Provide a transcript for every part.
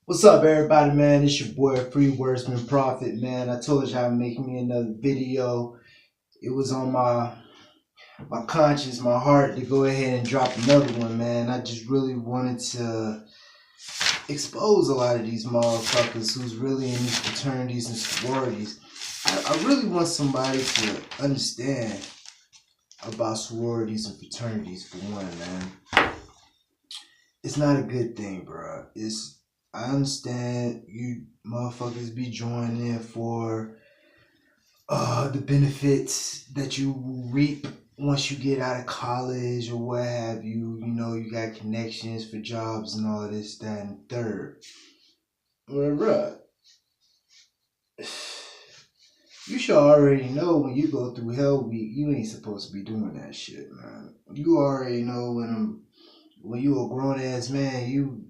What's up, everybody, man? It's your boy, Free Wordsman Prophet, man. I told you I'd make me another video. It was on my conscience, my heart to go ahead and drop another one, man. I just really wanted to expose a lot of these motherfuckers who's really in these fraternities and sororities. I really want somebody to understand about sororities and fraternities for one, man. It's not a good thing, bro. I understand you motherfuckers be joining in for the benefits that you reap once you get out of college or what have you. You know, you got connections for jobs and all this, that, and third. Well, bruh, you should already know when you go through Hell Week, you ain't supposed to be doing that shit, man. You already know when you a grown ass man, you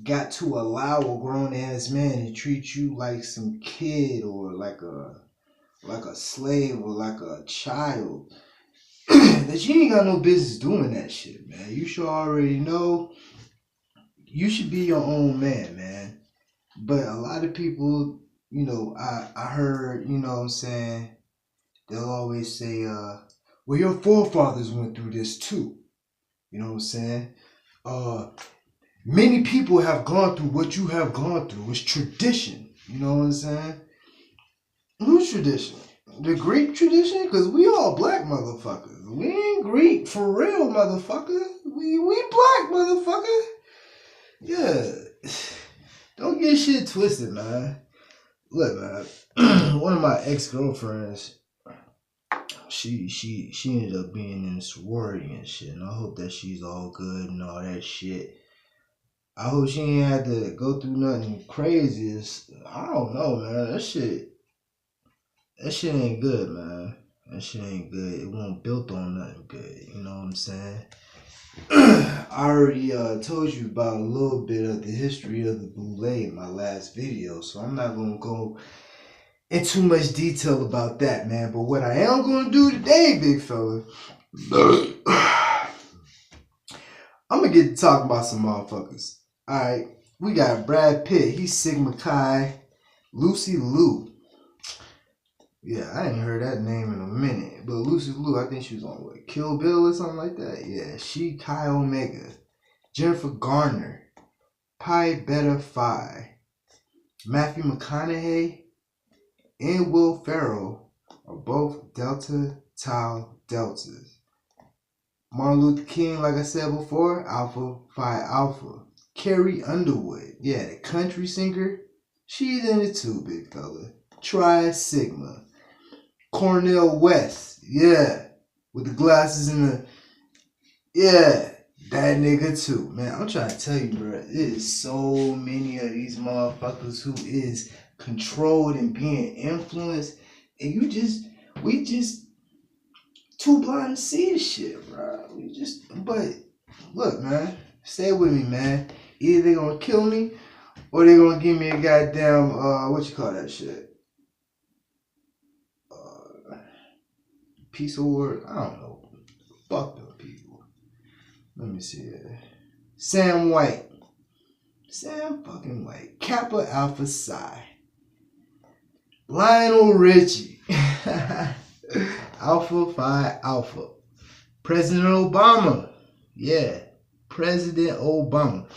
got to allow a grown ass man to treat you like some kid or like a slave or like a child. That you ain't got no business doing that shit, man. You should already know you should be your own man, man. But a lot of people, I heard, what I'm saying, they'll always say, well, your forefathers went through this too. You know what I'm saying? Uh Many people have gone through what you have gone through. It's tradition. You know what I'm saying? Whose tradition? The Greek tradition? Because we all black motherfuckers. We ain't Greek for real, motherfucker. We black, motherfucker. Yeah. Don't get shit twisted, man. Look, man. One of my ex-girlfriends, she ended up being in a sorority and shit. And I hope that she's all good and all that shit. I hope she ain't had to go through nothing crazy. I don't know, man. That shit ain't good, man. That shit ain't good. It wasn't built on nothing good. You know what I'm saying? I already told you about a little bit of the history of the boule in my last video, so I'm not gonna go in too much detail about that, man. But what I am gonna do today, big fella, I'm gonna get to talking about some motherfuckers. All right, we got Brad Pitt. He's Sigma Chi. Lucy Liu. Yeah, I ain't heard that name in a minute. But Lucy Liu, I think she was on what, Kill Bill or something like that. Yeah, she Chi Omega, Jennifer Garner, Pi Beta Phi, Matthew McConaughey, and Will Ferrell are both Delta Tau Deltas. Martin Luther King, like I said before, Alpha Phi Alpha. Carrie Underwood, yeah, the country singer, she's in it too, big fella. Tri Sigma. Cornel West, yeah, with the glasses and yeah, that nigga too, man. I'm trying to tell you, bro, it is so many of these motherfuckers who is controlled and being influenced, and we just too blind to see this shit, bro. But look, man, stay with me, man. Either they gonna kill me or they gonna give me a goddamn what you call that shit? Peace award? I don't know. Fuck them people. Let me see it. Sam White. Sam fucking White. Kappa Alpha Psi. Lionel Richie. Alpha Phi Alpha. President Obama. Yeah. President Obama.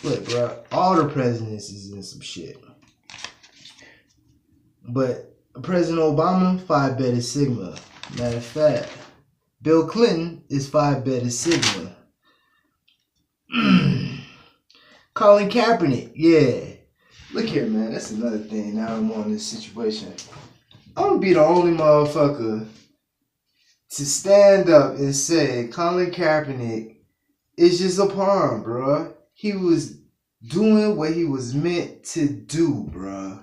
Look, bro. All the presidents is in some shit. But President Obama, Phi Beta Sigma. Matter of fact, Bill Clinton is Phi Beta Sigma. Colin Kaepernick, yeah. Look here, man. That's another thing. Now I'm on this situation. I'm gonna be the only motherfucker to stand up and say Colin Kaepernick is just a pawn, bro. He was doing what he was meant to do, bro.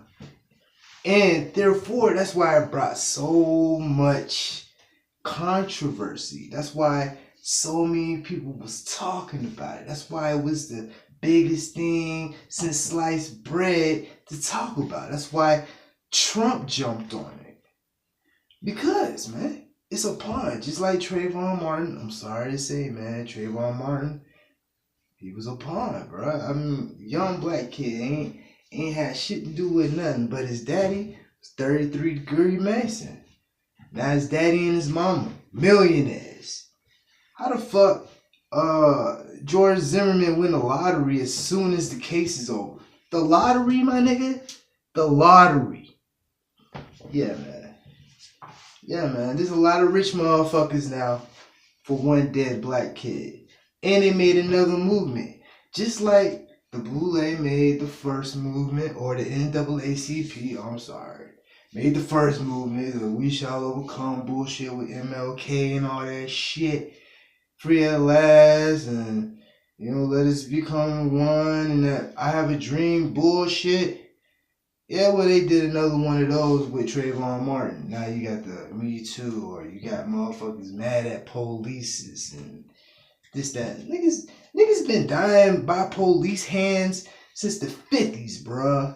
And therefore, that's why it brought so much controversy. That's why so many people was talking about it. That's why it was the biggest thing since sliced bread to talk about. That's why Trump jumped on it. Because, man, it's a pawn. Just like Trayvon Martin. I'm sorry to say, man, Trayvon Martin He was a pawn, bro. I mean, young black kid ain't had shit to do with nothing. But his daddy was 33-degree Mason. Now his daddy and his mama millionaires. How the fuck George Zimmerman win the lottery as soon as the case is over? The lottery, my nigga? The lottery. Yeah, man. Yeah, man. There's a lot of rich motherfuckers now for one dead black kid. And they made another movement. Just like the Boule made the first movement, or the NAACP, I'm sorry, made the first movement, the We Shall Overcome bullshit with MLK and all that shit. Free at last, and let us become one, and that I have a dream bullshit. Yeah, well, they did another one of those with Trayvon Martin. Now you got the Me Too, or you got motherfuckers mad at police and this, that. Niggas been dying by police hands since the 50s, bruh.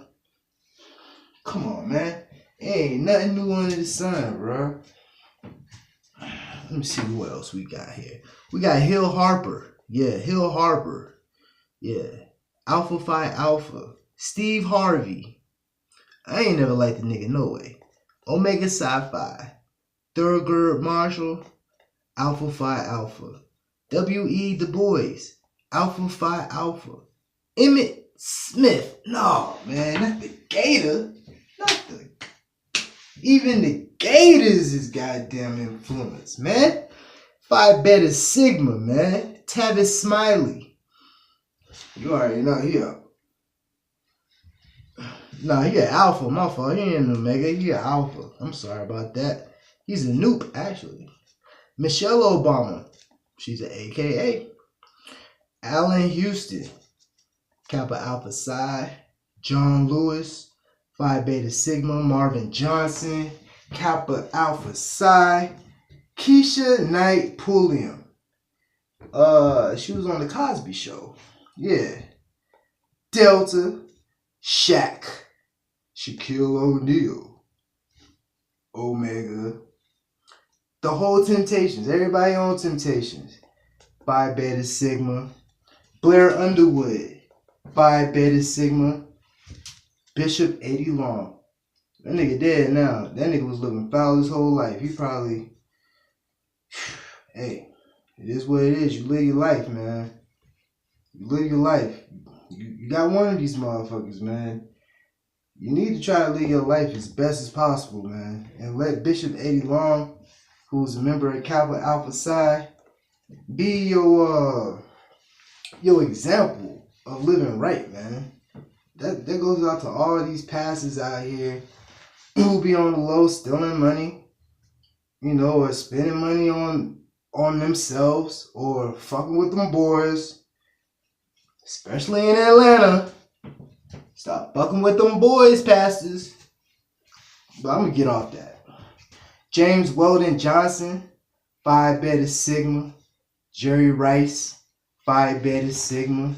Come on, man. Ain't nothing new under the sun, bruh. Let me see what else we got here. We got Hill Harper. Yeah, Hill Harper. Yeah. Alpha Phi Alpha. Steve Harvey. I ain't never liked the nigga, no way. Omega Psi Phi. Thurgood Marshall. Alpha Phi Alpha. W.E. Du Bois. Alpha Phi Alpha. Emmett Smith. No, man, not the Gator. Even the Gators is goddamn influence, man. Phi Beta Sigma, man. Tavis Smiley. You already know, he an alpha, my fault. He ain't an omega, he an alpha. I'm sorry about that. He's a noob, actually. Michelle Obama. She's an AKA. Allen Houston. Kappa Alpha Psi. John Lewis. Phi Beta Sigma. Marvin Johnson. Kappa Alpha Psi. Keisha Knight Pulliam. She was on the Cosby Show. Yeah. Delta. Shaq. Shaquille O'Neal. Omega. The whole Temptations. Everybody on Temptations. Phi Beta Sigma. Blair Underwood. Phi Beta Sigma. Bishop 80 Long. That nigga dead now. That nigga was living foul his whole life. He probably... Hey, it is what it is. You live your life, man. You live your life. You got one of these motherfuckers, man. You need to try to live your life as best as possible, man. And let Bishop 80 Long, who's a member of Kappa Alpha Psi, be your example of living right, man. That goes out to all these pastors out here who be on the low stealing money, or spending money on themselves, or fucking with them boys, especially in Atlanta. Stop fucking with them boys, pastors. But I'm gonna get off that. James Weldon Johnson, Phi Beta Sigma. Jerry Rice, Phi Beta Sigma.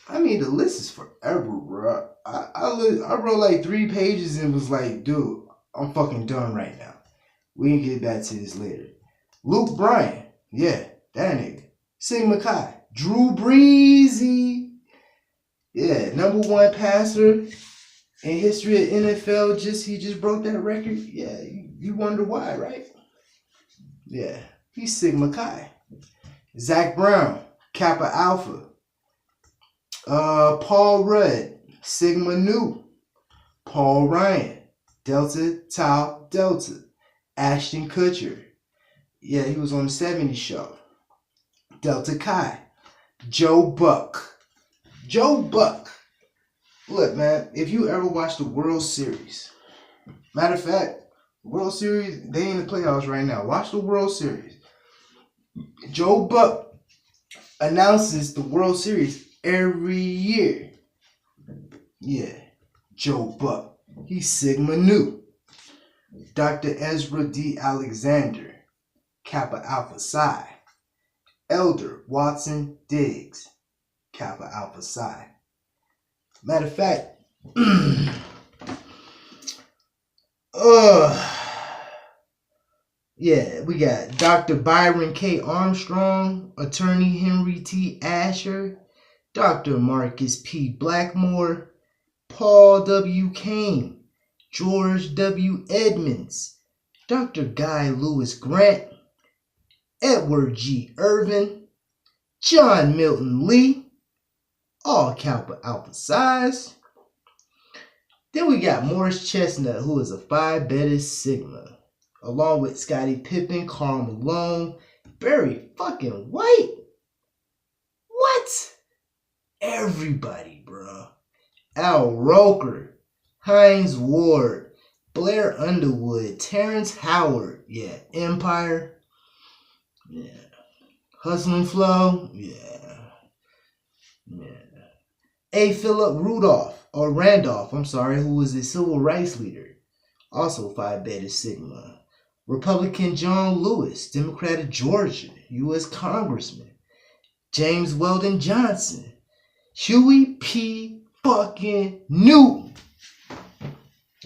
The list is forever, bro. I wrote like 3 pages and was like, dude, I'm fucking done right now. We can get back to this later. Luke Bryan, yeah, that nigga. Sigma Chi. Drew Breezy, yeah, #1 passer in history of NFL. He just broke that record. Yeah, you wonder why, right? Yeah, he's Sigma Chi. Zach Brown, Kappa Alpha. Paul Rudd, Sigma Nu. Paul Ryan, Delta Tau Delta. Ashton Kutcher, yeah, he was on the 70s show. Delta Chi. Joe Buck. Look, man, if you ever watched the World Series, matter of fact, World Series, they in the playoffs right now. Watch the World Series. Joe Buck announces the World Series every year. Yeah, Joe Buck. He's Sigma Nu. Dr. Ezra D. Alexander, Kappa Alpha Psi. Elder Watson Diggs, Kappa Alpha Psi. Matter of fact, Yeah, we got Dr. Byron K. Armstrong, Attorney Henry T. Asher, Dr. Marcus P. Blackmore, Paul W. Kane, George W. Edmonds, Dr. Guy Lewis Grant, Edward G. Irvin, John Milton Lee, all Kappa Alpha Psi's. Then we got Morris Chestnut, who is a Phi Beta Sigma, along with Scottie Pippen, Karl Malone, Barry fucking White. What? Everybody, bro. Al Roker, Hines Ward, Blair Underwood, Terrence Howard, yeah, Empire, yeah, Hustling Flow, yeah. A. Philip Randolph, who was a civil rights leader, also Phi Beta Sigma. Republican John Lewis, Democrat of Georgia, U.S. Congressman. James Weldon Johnson, Huey P. fucking Newton.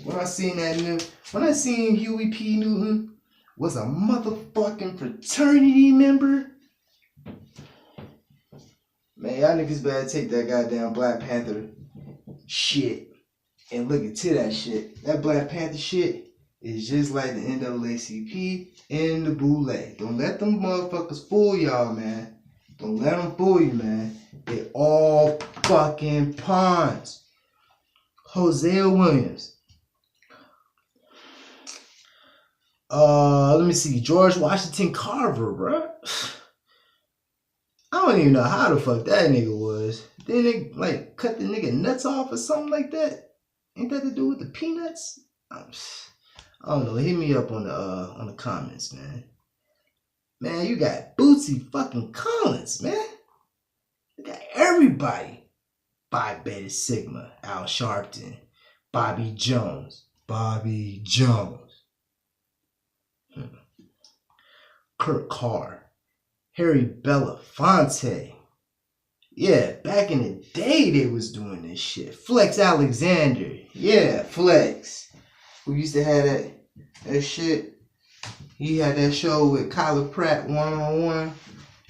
When I seen Huey P. Newton was a motherfucking fraternity member, man, y'all niggas better take that goddamn Black Panther shit and look into that shit. That Black Panther shit is just like the NAACP and the Boule. Don't let them motherfuckers fool y'all, man. Don't let them fool you, man. They all fucking pawns. Hosea Williams. Let me see. George Washington Carver, bro. I don't even know how the fuck that nigga was. Didn't they like cut the nigga nuts off or something like that? Ain't that to do with the peanuts? I don't know. Hit me up on the comments, man. Man, you got Bootsy fucking Collins, man. You got everybody. Phi Beta Sigma, Al Sharpton, Bobby Jones. Kurt Carr, Harry Belafonte. Yeah, back in the day they was doing this shit. Flex Alexander. Yeah, Flex. Who used to have that shit. He had that show with Kyler Pratt one-on-one.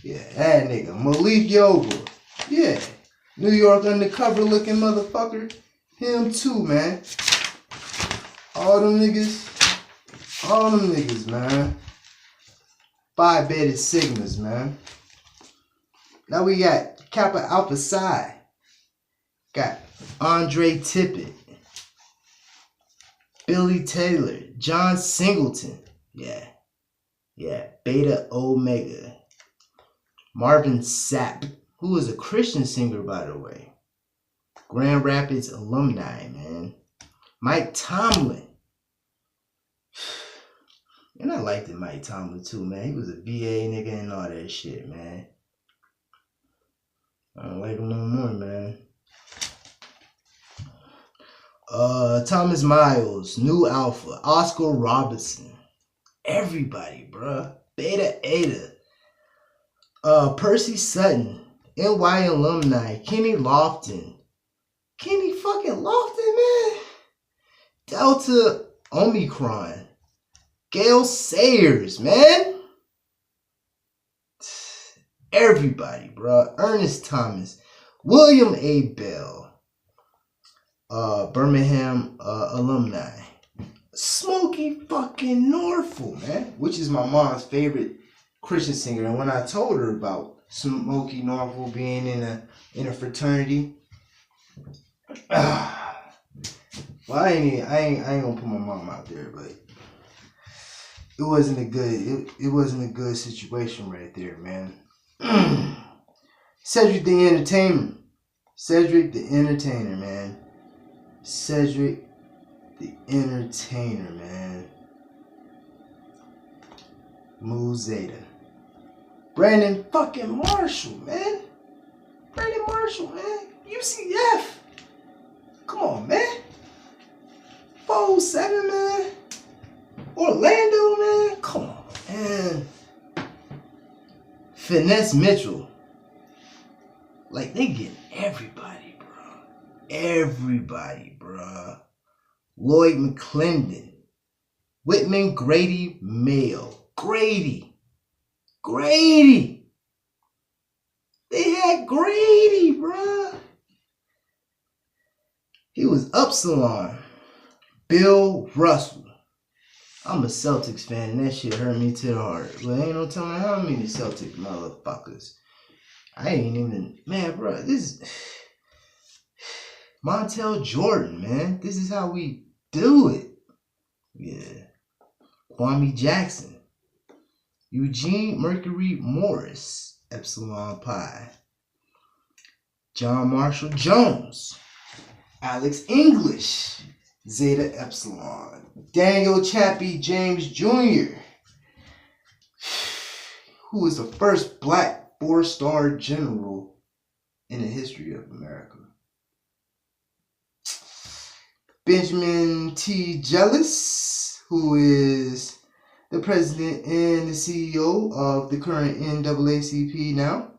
Yeah, that nigga. Malik Yoba. Yeah. New York undercover looking motherfucker. Him too, man. All them niggas, man. Phi Beta Sigmas, man. Now we got Kappa Alpha Psi. Got Andre Tippett. Billy Taylor. John Singleton. Yeah. Beta Omega. Marvin Sapp, who is a Christian singer, by the way. Grand Rapids alumni, man. Mike Tomlin. And I liked it, Mike Tomlin, too, man. He was a VA nigga and all that shit, man. I don't like him no more, man. Thomas Miles, New Alpha, Oscar Robertson. Everybody, bruh. Beta Eta. Percy Sutton, NY alumni, Kenny Lofton. Kenny fucking Lofton, man. Delta Omicron. Gail Sayers, man. Everybody, bro. Ernest Thomas. William A. Bell. Birmingham alumni. Smokey fucking Norfolk, man. Which is my mom's favorite Christian singer. And when I told her about Smokey Norfolk being in a fraternity, well, I ain't gonna put my mom out there, but it wasn't a good situation right there, man. Cedric the Entertainer, man. Cedric the Entertainer, man. Mu Zeta. Brandon fucking Marshall, man. UCF. Come on, man. 407, man. Orlando, man. Come on, man. Finesse Mitchell. Like, they get everybody, bro. Lloyd McClendon. Whitman Grady Mayo. Grady. Grady. They had Grady, bruh. He was Upsilon. Bill Russell. I'm a Celtics fan, and that shit hurt me to the heart. But ain't no telling how many Celtic motherfuckers. I ain't even, man, bro. This Montel Jordan, man. This is how we do it. Yeah. Kwame Jackson. Eugene Mercury Morris, Epsilon Pi. John Marshall Jones. Alex English, Zeta Epsilon. Daniel Chappie James Jr., who was the first black 4-star general in the history of America. Benjamin T. Jellis, who is the president and the CEO of the current NAACP now.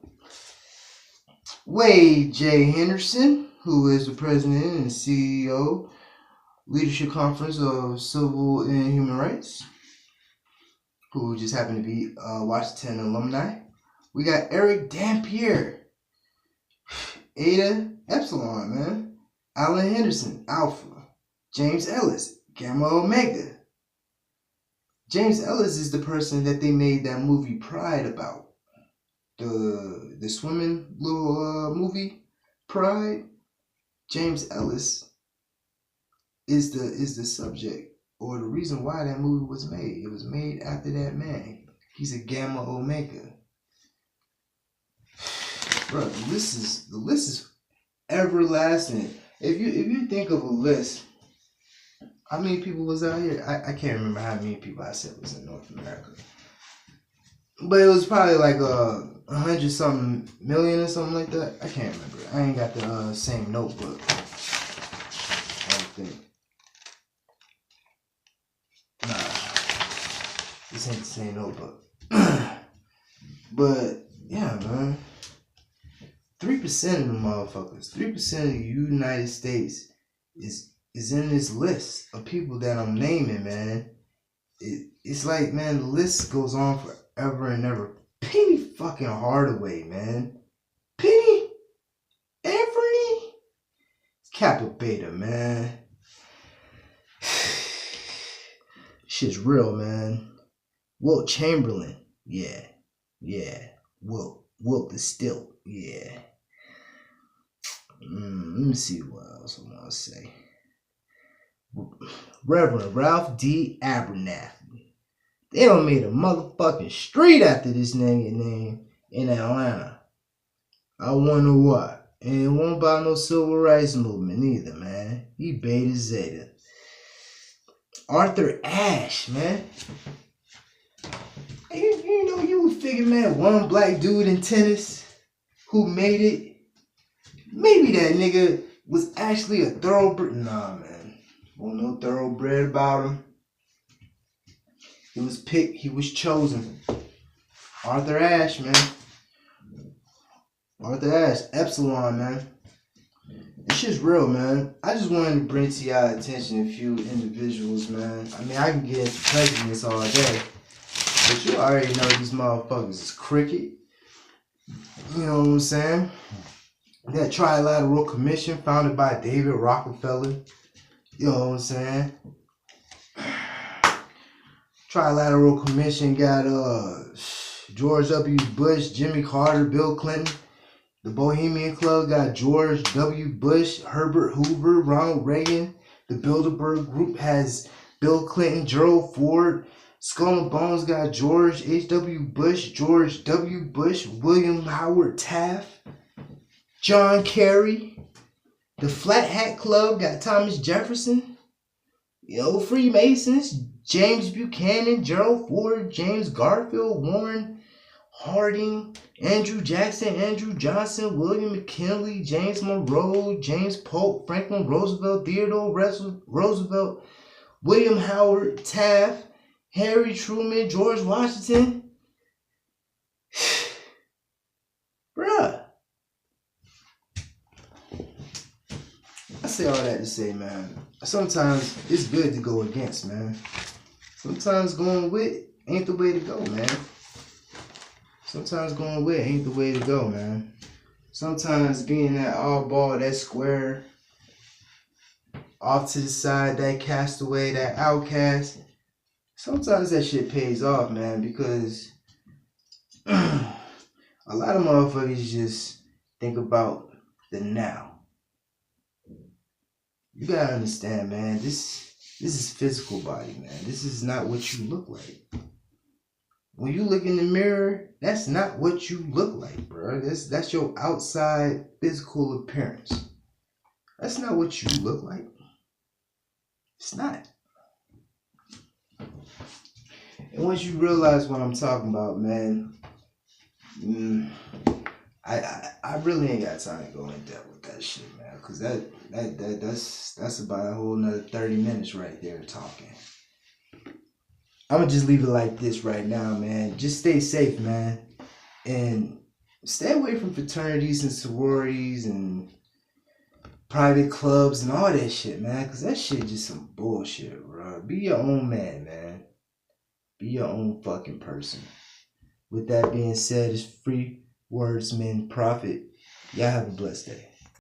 Wade J. Henderson, who is the president and CEO, Leadership Conference of Civil and Human Rights, who just happened to be Washington alumni. We got Eric Dampier, Eta Epsilon, man. Alan Henderson, Alpha. James Ellis, Gamma Omega. James Ellis is the person that they made that movie Pride about. The swimming little movie Pride. James Ellis is the subject or the reason why that movie was made. It was made after that man. He's a Gamma Omega. Bro, the list is everlasting. If you think of a list, how many people was out here? I can't remember how many people I said was in North America. But it was probably like 100-something million or something like that. I can't remember. I ain't got the same notebook. I don't think. Nah. This ain't the same notebook. But, yeah, man. 3% of the motherfuckers, 3% of the United States is in this list of people that I'm naming, man. It's like, man, the list goes on forever and ever. Penny fucking Hardaway, man. Penny Everly. Kappa Beta, man. Shit's real, man. Wilt Chamberlain. Yeah. Wilt the Stilt. Yeah. Let me see what else I want to say. Reverend Ralph D. Abernathy. They done made a motherfucking street after this name in Atlanta. I wonder why. And it won't buy no civil rights movement either, man. He Beta Zeta. Arthur Ashe, man. You know, you would figure, man, one black dude in tennis who made it, maybe that nigga was actually a thoroughbred. Nah, man. Wasn't no thoroughbred about him. He was picked. He was chosen. Arthur Ashe, man. Arthur Ashe. Epsilon, man. This shit's real, man. I just wanted to bring to y'all attention a few individuals, man. I mean, I can get into presidents all day. But you already know these motherfuckers is cricket. You know what I'm saying? That Trilateral Commission founded by David Rockefeller. You know what I'm saying? Trilateral Commission got George W. Bush, Jimmy Carter, Bill Clinton. The Bohemian Club got George W. Bush, Herbert Hoover, Ronald Reagan. The Bilderberg Group has Bill Clinton, Gerald Ford. Skull and Bones got George H.W. Bush, George W. Bush, William Howard Taft, John Kerry. The Flat Hat Club got Thomas Jefferson. You know, Freemasons, James Buchanan, Gerald Ford, James Garfield, Warren Harding, Andrew Jackson, Andrew Johnson, William McKinley, James Monroe, James Polk, Franklin Roosevelt, Theodore Roosevelt, William Howard Taft, Harry Truman, George Washington. Bruh. I say all that to say, man, sometimes it's good to go against, man. Sometimes going with ain't the way to go, man. Sometimes going away ain't the way to go, man. Sometimes being that oddball, that square, off to the side, that castaway, that outcast, sometimes that shit pays off, man, because a lot of motherfuckers just think about the now. You gotta understand, man, this is physical body, man. This is not what you look like. When you look in the mirror, that's not what you look like, bro. That's your outside physical appearance. That's not what you look like. It's not. And once you realize what I'm talking about, man, I really ain't got time to go in depth with that shit, man. Cause that's about a whole nother 30 minutes right there talking. I'm gonna just leave it like this right now, man. Just stay safe, man. And stay away from fraternities and sororities and private clubs and all that shit, man. Cause that shit just some bullshit, bro. Be your own man. Be your own fucking person. With that being said, it's free words, men profit. Y'all have a blessed day.